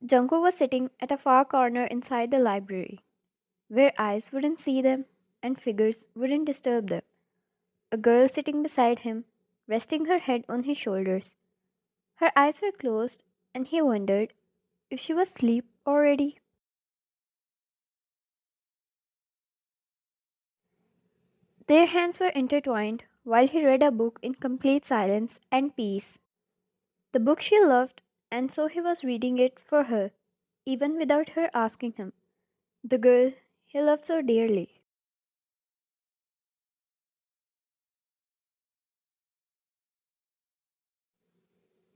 Jungkook was sitting at a far corner inside the library, where eyes wouldn't see them and figures wouldn't disturb them. A girl sitting beside him, resting her head on his shoulders. Her eyes were closed, and he wondered if she was asleep already. Their hands were intertwined while he read a book in complete silence and peace. The book she loved, and so he was reading it for her, even without her asking him. The girl he loved so dearly.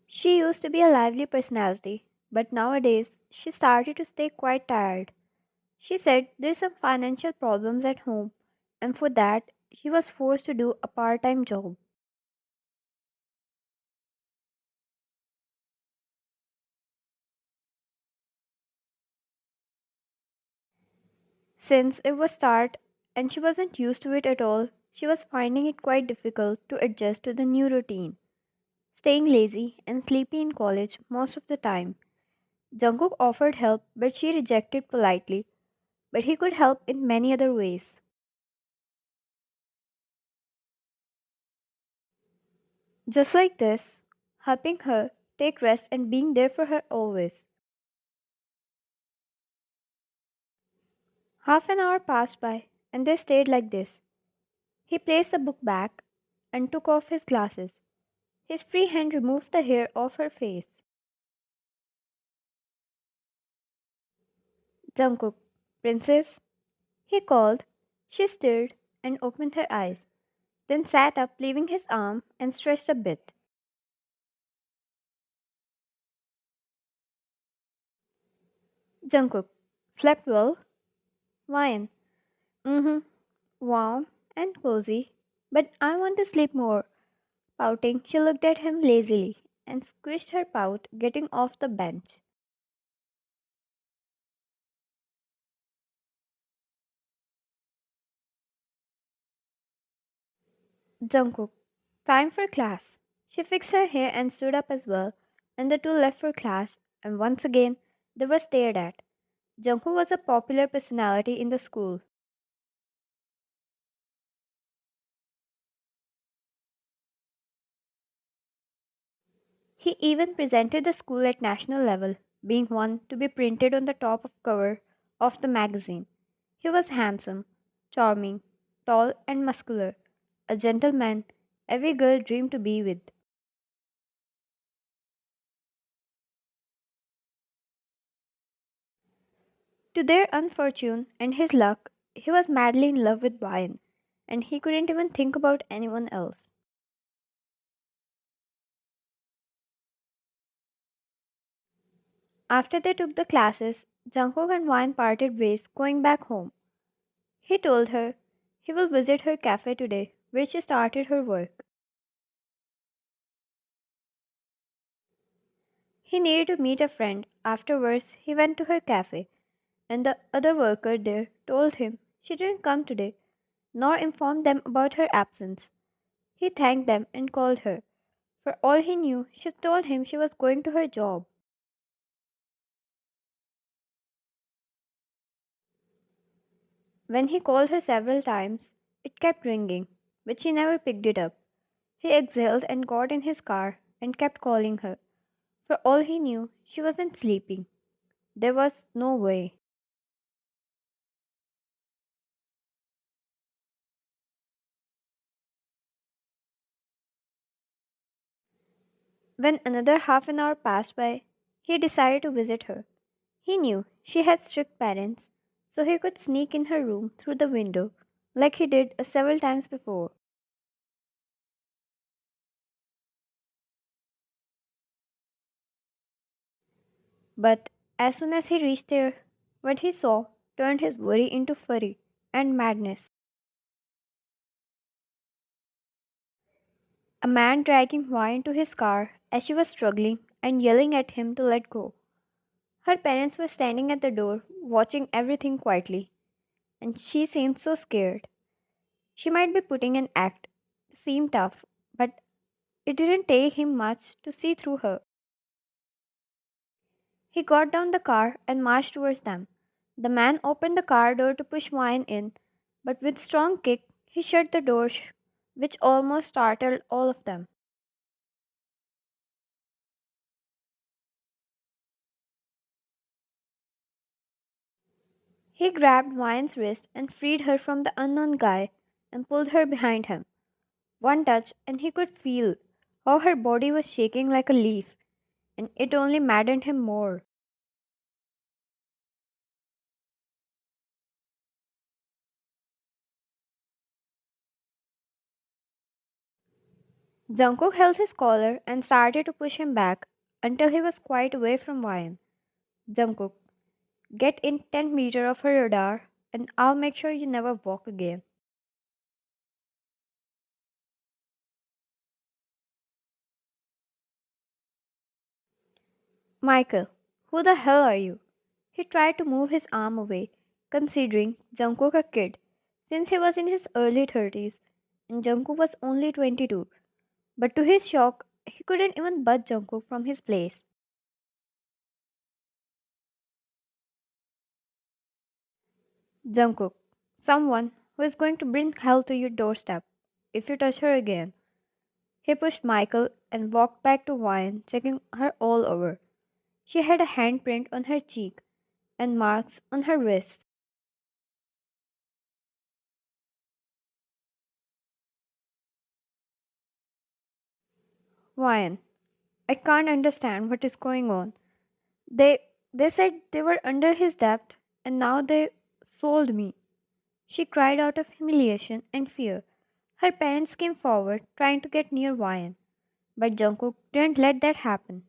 She used to be a lively personality, but nowadays she started to stay quite tired. She said there's some financial problems at home, and for that she was forced to do a part-time job. Since it was start and she wasn't used to it at all, she was finding it quite difficult to adjust to the new routine, staying lazy and sleepy in college most of the time. Jungkook offered help, but she rejected politely, but he could help in many other ways. Just like this, helping her take rest and being there for her always. Half an hour passed by, and they stayed like this. He placed the book back and took off his glasses. His free hand removed the hair off her face. Jungkook, Princess, he called. She stirred and opened her eyes, then sat up, leaving his arm and stretched a bit. Jungkook, slept well? Wine. Mm-hmm. Warm and cozy. But I want to sleep more. Pouting, she looked at him lazily and squished her pout, getting off the bench. Jungkook, time for class. She fixed her hair and stood up as well, and the two left for class, and once again they were stared at. Jungkook was a popular personality in the school. He even presented the school at national level, being one to be printed on the top of cover of the magazine. He was handsome, charming, tall and muscular, a gentleman every girl dreamed to be with. To their unfortune and his luck, he was madly in love with Brian, and he couldn't even think about anyone else. After they took the classes, Jungkook and Wine parted ways going back home. He told her he will visit her cafe today, where she started her work. He needed to meet a friend. Afterwards, he went to her cafe, and the other worker there told him she didn't come today, nor informed them about her absence. He thanked them and called her. For all he knew, she told him she was going to her job. When he called her several times, it kept ringing, but she never picked it up. He exhaled and got in his car and kept calling her. For all he knew, she wasn't sleeping. There was no way. When another half an hour passed by, he decided to visit her. He knew she had strict parents, so he could sneak in her room through the window like he did several times before. But as soon as he reached there, what he saw turned his worry into fury and madness. A man dragging Vi into his car as she was struggling and yelling at him to let go. Her parents were standing at the door, watching everything quietly, and she seemed so scared. She might be putting an act to seem tough, but it didn't take him much to see through her. He got down the car and marched towards them. The man opened the car door to push Wine in, but with strong kick he shut the door, which almost startled all of them. He grabbed Wine's wrist and freed her from the unknown guy and pulled her behind him. One touch and he could feel how her body was shaking like a leaf, and it only maddened him more. Jungkook held his collar and started to push him back until he was quite away from Wine. Jungkook, get in 10 meters of her radar and I'll make sure you never walk again. Michael, who the hell are you? He tried to move his arm away, considering Jungkook a kid, since he was in his early 30s and Jungkook was only 22. But to his shock, he couldn't even budge Jungkook from his place. Jungkook, someone who is going to bring hell to your doorstep if you touch her again. He pushed Michael and walked back to Wine, checking her all over. She had a handprint on her cheek and marks on her wrist. Wine, I can't understand what is going on. They said they were under his debt and now they sold me. She cried out of humiliation and fear. Her parents came forward trying to get near Wine, but Jungkook didn't let that happen.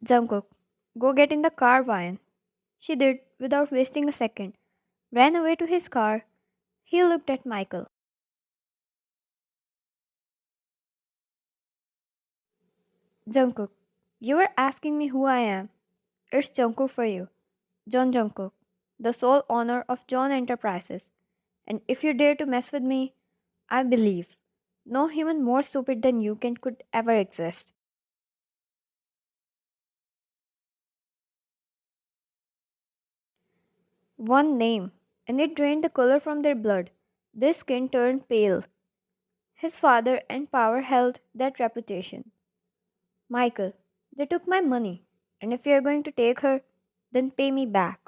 Jungkook, go get in the car, Wine. She did without wasting a second, ran away to his car. He looked at Michael. Jungkook, you were asking me who I am. It's Jungkook for you. John Jungkook, the sole owner of John Enterprises. And if you dare to mess with me, I believe no human more stupid than you can could ever exist. One name, and it drained the color from their blood. Their skin turned pale. His father and power held that reputation. Michael, they took my money, and if you're going to take her, then pay me back.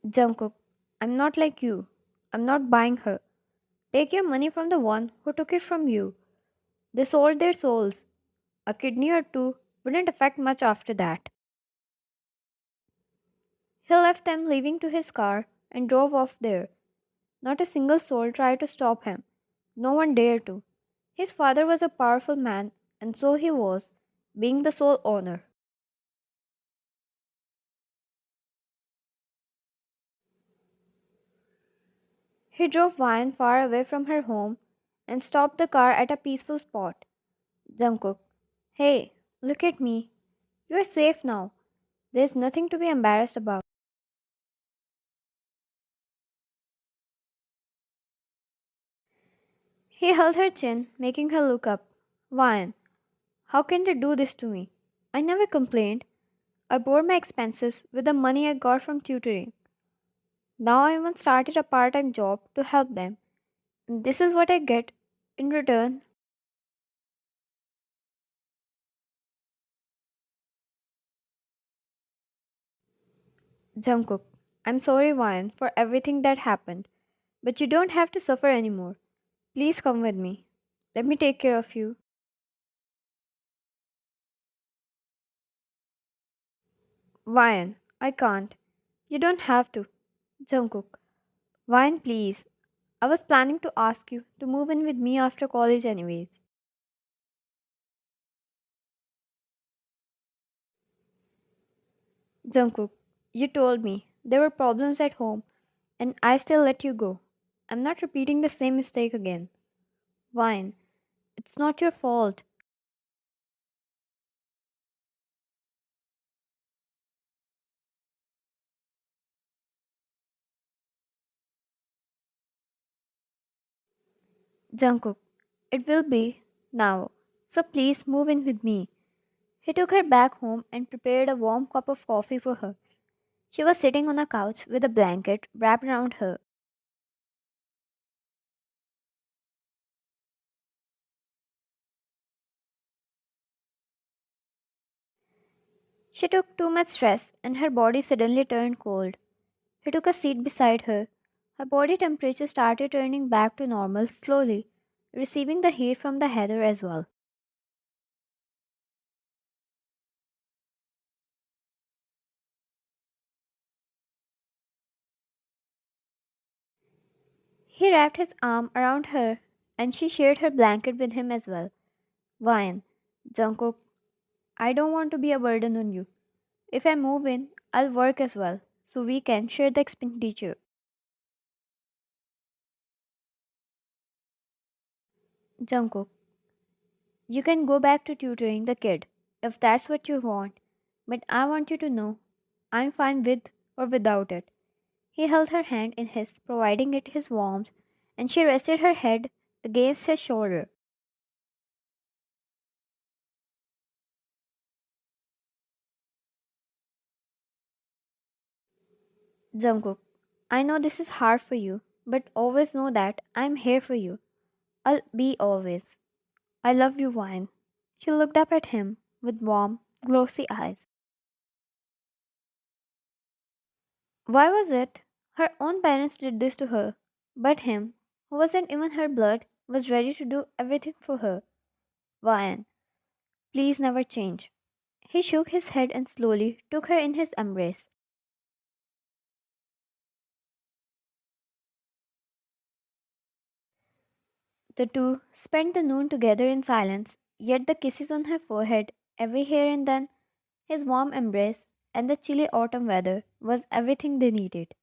Jungkook, I'm not like you. I'm not buying her. Take your money from the one who took it from you. They sold their souls. A kidney or two wouldn't affect much after that. He left them leaving to his car and drove off there. Not a single soul tried to stop him. No one dared to. His father was a powerful man, and so he was, being the sole owner. He drove Vian far away from her home and stopped the car at a peaceful spot. Jungkook, hey, look at me. You're safe now. There's nothing to be embarrassed about. He held her chin, making her look up. Vian, how can they do this to me? I never complained. I bore my expenses with the money I got from tutoring. Now I even started a part time job to help them. And this is what I get in return. Jungkook, I'm sorry, Vian, for everything that happened, but you don't have to suffer anymore. Please come with me. Let me take care of you. Vian, I can't. You don't have to. Jungkook, Vian, please. I was planning to ask you to move in with me after college, anyways. Jungkook, you told me there were problems at home, and I still let you go. I'm not repeating the same mistake again. Vian, it's not your fault. Jungkook, it will be now, so please move in with me. He took her back home and prepared a warm cup of coffee for her. She was sitting on a couch with a blanket wrapped around her. She took too much stress and her body suddenly turned cold. He took a seat beside her. Her body temperature started turning back to normal slowly, receiving the heat from the heather as well. He wrapped his arm around her and she shared her blanket with him as well. Wine, Jungkook, I don't want to be a burden on you. If I move in, I'll work as well, so we can share the expenditure. Jungkook, you can go back to tutoring the kid if that's what you want, but I want you to know I'm fine with or without it. He held her hand in his, providing it his warmth, and she rested her head against his shoulder. Jungkook, I know this is hard for you, but always know that I'm here for you. I'll be always. I love you, Wine. She looked up at him with warm, glossy eyes. Why was it? Her own parents did this to her, but him, who wasn't even her blood, was ready to do everything for her. Wine, please never change. He shook his head and slowly took her in his embrace. The two spent the noon together in silence, yet the kisses on her forehead every here and then, his warm embrace, and the chilly autumn weather was everything they needed.